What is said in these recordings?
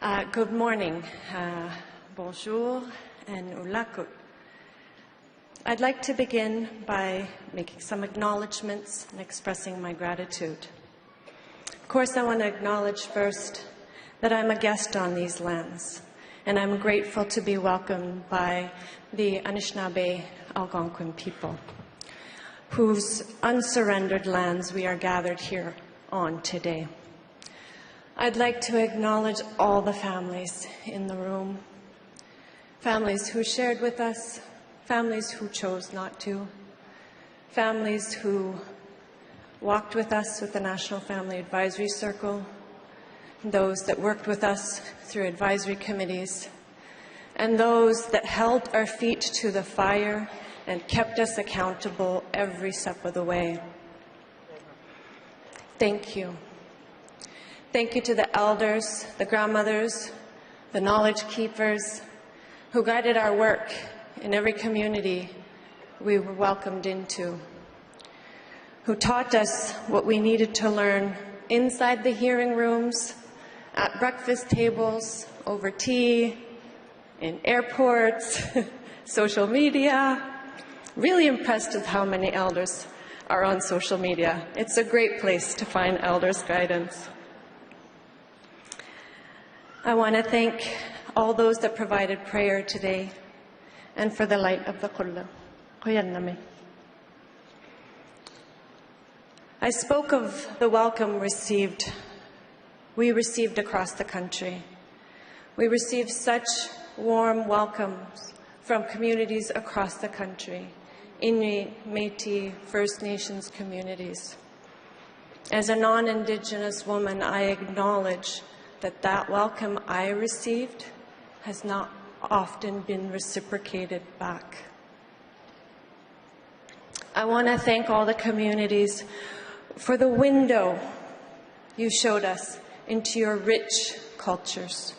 Good morning, bonjour, and ulakut. I'd like to begin by making some acknowledgements and expressing my gratitude. Of course, I want to acknowledge first that I'm a guest on these lands, and I'm grateful to be welcomed by the Anishinaabe Algonquin people, whose unsurrendered lands we are gathered here on today. I'd like to acknowledge all the families in the room, families who shared with us, families who chose not to, families who walked with us with the National Family Advisory Circle, those that worked with us through advisory committees, and those that held our feet to the fire and kept us accountable every step of the way. Thank you. Thank you to the elders, the grandmothers, the knowledge keepers who guided our work in every community we were welcomed into, who taught us what we needed to learn inside the hearing rooms, at breakfast tables, over tea, in airports, social media. Really impressed with how many elders are on social media. It's a great place to find elders' guidance. I want to thank all those that provided prayer today and for the light of the Qulla. I spoke of the welcome we received across the country. We received such warm welcomes from communities across the country, Inuit, Métis, First Nations communities. As a non-Indigenous woman, I acknowledge that welcome I received has not often been reciprocated back. I want to thank all the communities for the window you showed us into your rich cultures.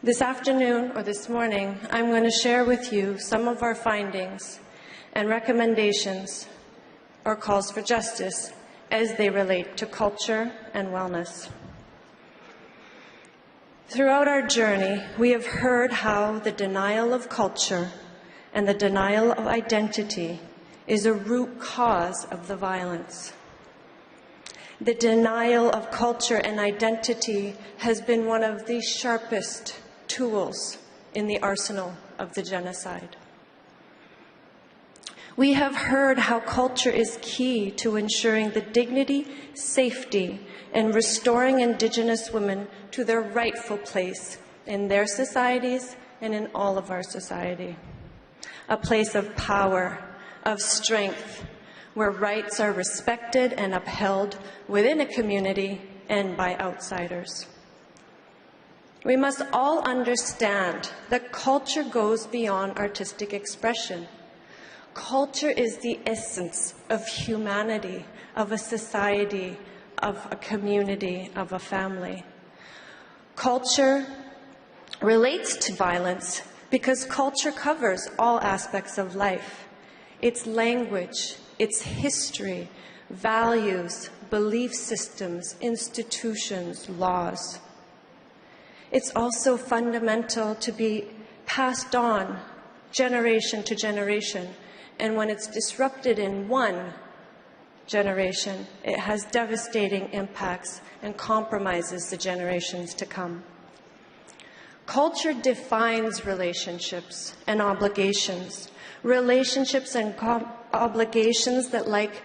This afternoon, or this morning, I'm going to share with you some of our findings and recommendations or calls for justice as they relate to culture and wellness. Throughout our journey, we have heard how the denial of culture and the denial of identity is a root cause of the violence. The denial of culture and identity has been one of the sharpest tools in the arsenal of the genocide. We have heard how culture is key to ensuring the dignity, safety, and restoring Indigenous women to their rightful place in their societies and in all of our society. A place of power, of strength, where rights are respected and upheld within a community and by outsiders. We must all understand that culture goes beyond artistic expression. Culture is the essence of humanity, of a society, of a community, of a family. Culture relates to violence because culture covers all aspects of life. Its language, its history, values, belief systems, institutions, laws. It's also fundamental to be passed on generation to generation, and when it's disrupted in one generation, it has devastating impacts and compromises the generations to come. Culture defines relationships and obligations. Relationships and obligations that, like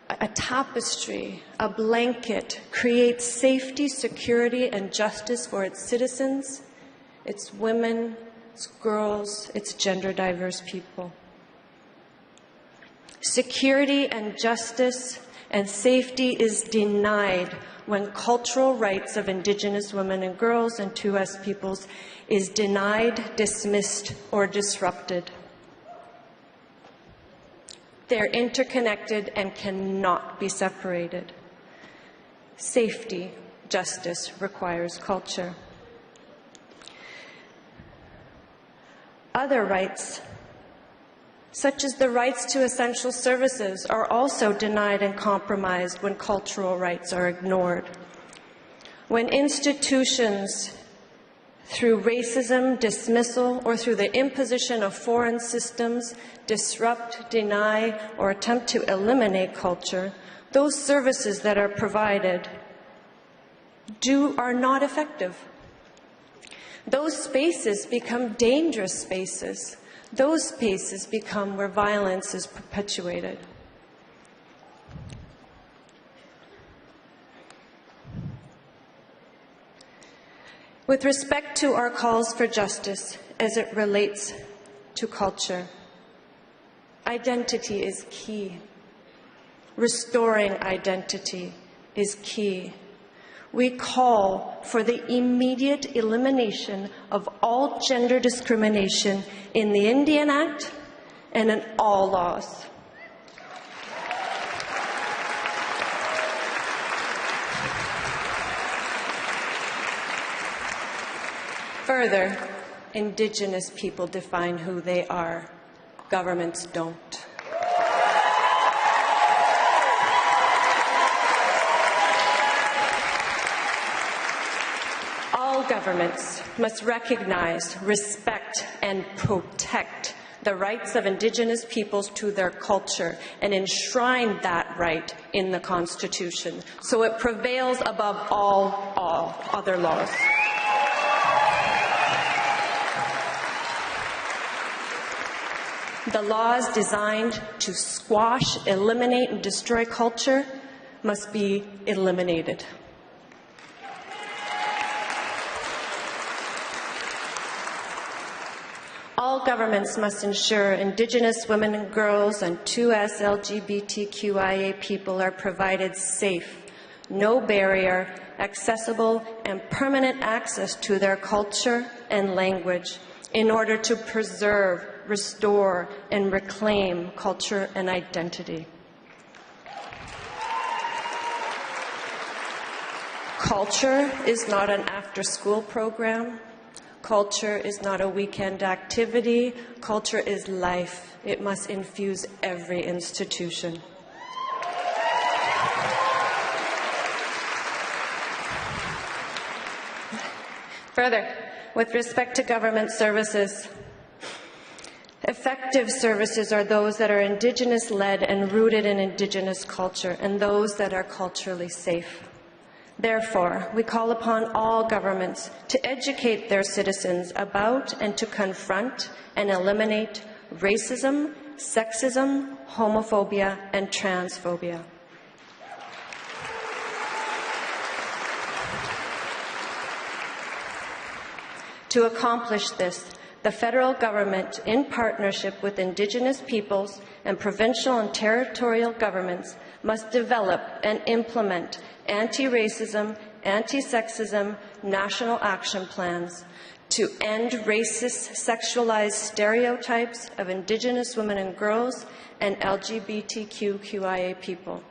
a tapestry, a blanket, create safety, security, and justice for its citizens, its women, its girls, its gender diverse people. Security and justice and safety is denied when cultural rights of Indigenous women and girls and 2S peoples is denied, dismissed, or disrupted. They're interconnected and cannot be separated. Safety, justice requires culture. Other rights, such as the rights to essential services, are also denied and compromised when cultural rights are ignored. When institutions, through racism, dismissal, or through the imposition of foreign systems, disrupt, deny, or attempt to eliminate culture, those services that are provided are not effective. Those spaces become dangerous spaces. Those spaces become where violence is perpetuated. With respect to our calls for justice as it relates to culture, identity is key. Restoring identity is key. We call for the immediate elimination of all gender discrimination in the Indian Act and in all laws. Further, Indigenous people define who they are. Governments don't. All governments must recognize, respect, and protect the rights of Indigenous peoples to their culture and enshrine that right in the Constitution so it prevails above all other laws. The laws designed to squash, eliminate, and destroy culture must be eliminated. All governments must ensure Indigenous women and girls and 2S LGBTQIA people are provided safe, no barrier, accessible, and permanent access to their culture and language in order to preserve, restore, and reclaim culture and identity. Culture is not an after-school program. Culture is not a weekend activity. Culture is life. It must infuse every institution. Further, with respect to government services, effective services are those that are Indigenous-led and rooted in Indigenous culture, and those that are culturally safe. Therefore, we call upon all governments to educate their citizens about and to confront and eliminate racism, sexism, homophobia, and transphobia. To accomplish this, the federal government, in partnership with Indigenous peoples and provincial and territorial governments, must develop and implement anti-racism, anti-sexism national action plans to end racist, sexualized stereotypes of Indigenous women and girls and LGBTQIA people.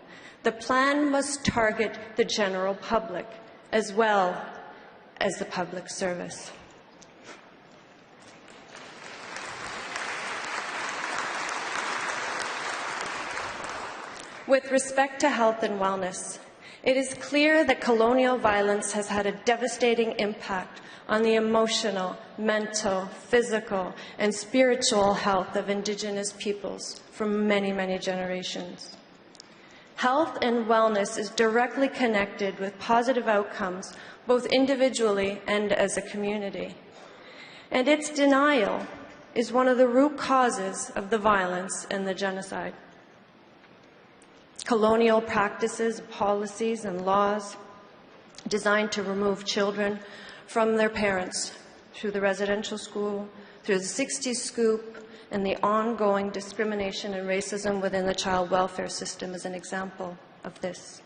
The plan must target the general public as well as the public service. With respect to health and wellness, it is clear that colonial violence has had a devastating impact on the emotional, mental, physical, and spiritual health of Indigenous peoples for many, many generations. Health and wellness is directly connected with positive outcomes, both individually and as a community. And its denial is one of the root causes of the violence and the genocide. Colonial practices, policies, and laws designed to remove children from their parents through the residential school, through the 60s scoop, and the ongoing discrimination and racism within the child welfare system is an example of this.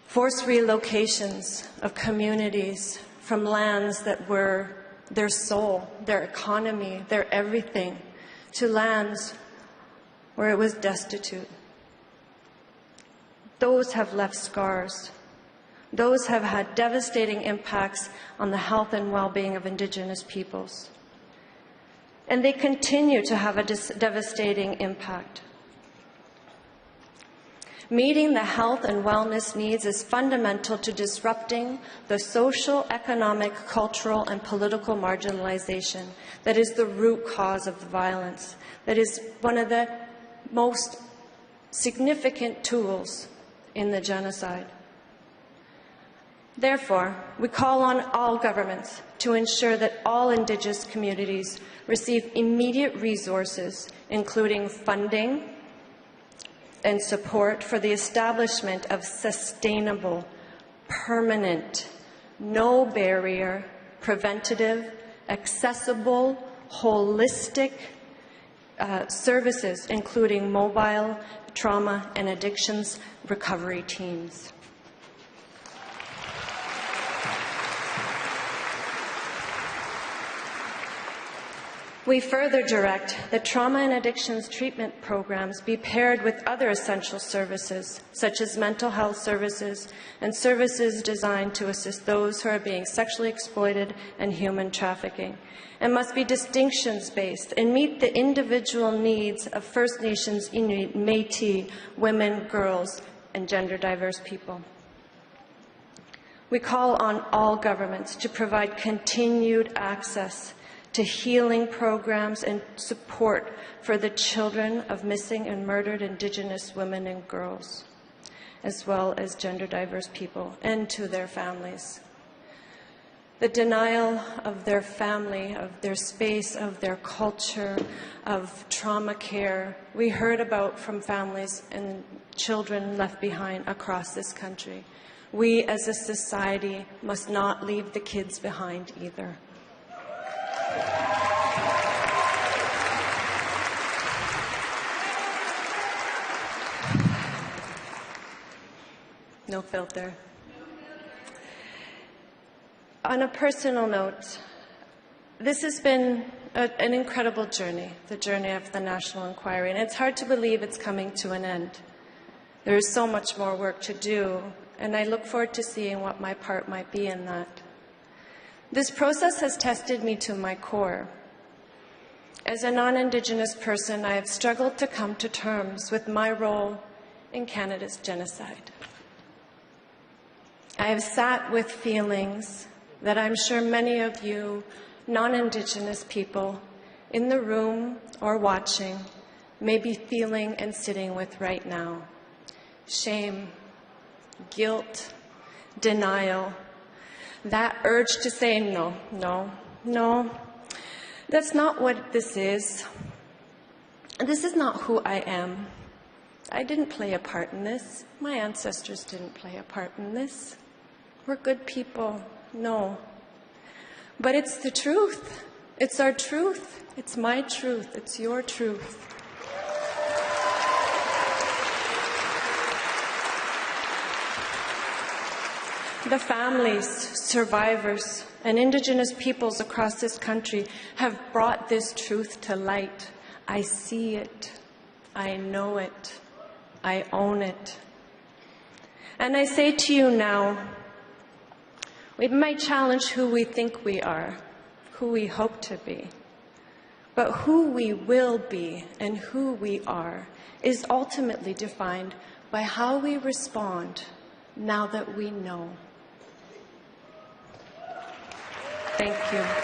Forced relocations of communities from lands that were their soul, their economy, their everything, to lands where it was destitute. Those have left scars. Those have had devastating impacts on the health and well-being of Indigenous peoples. And they continue to have a devastating impact. Meeting the health and wellness needs is fundamental to disrupting the social, economic, cultural, and political marginalization that is the root cause of the violence, that is one of the most significant tools in the genocide. Therefore, we call on all governments to ensure that all Indigenous communities receive immediate resources, including funding and support for the establishment of sustainable, permanent, no-barrier, preventative, accessible, holistic services, including mobile, trauma, and addictions recovery teams. We further direct that trauma and addictions treatment programs be paired with other essential services, such as mental health services and services designed to assist those who are being sexually exploited and human trafficking, and must be distinctions-based and meet the individual needs of First Nations, Inuit, Métis, women, girls, and gender-diverse people. We call on all governments to provide continued access to healing programs and support for the children of missing and murdered Indigenous women and girls, as well as gender-diverse people, and to their families. The denial of their family, of their space, of their culture, of trauma care, we heard about from families and children left behind across this country. We as a society must not leave the kids behind either. No filter. On a personal note, this has been an incredible journey, the journey of the National Inquiry, and it's hard to believe it's coming to an end. There is so much more work to do, and I look forward to seeing what my part might be in that. This process has tested me to my core. As a non-Indigenous person, I have struggled to come to terms with my role in Canada's genocide. I have sat with feelings that I'm sure many of you non-Indigenous people in the room or watching may be feeling and sitting with right now. Shame, guilt, denial, that urge to say no, no, no, that's not what this is. This is not who I am. I didn't play a part in this. My ancestors didn't play a part in this. We're good people. No. But it's the truth. It's our truth. It's my truth. It's your truth. The families, survivors, and Indigenous peoples across this country have brought this truth to light. I see it. I know it. I own it. And I say to you now, we might challenge who we think we are, who we hope to be. But who we will be and who we are is ultimately defined by how we respond now that we know. Thank you.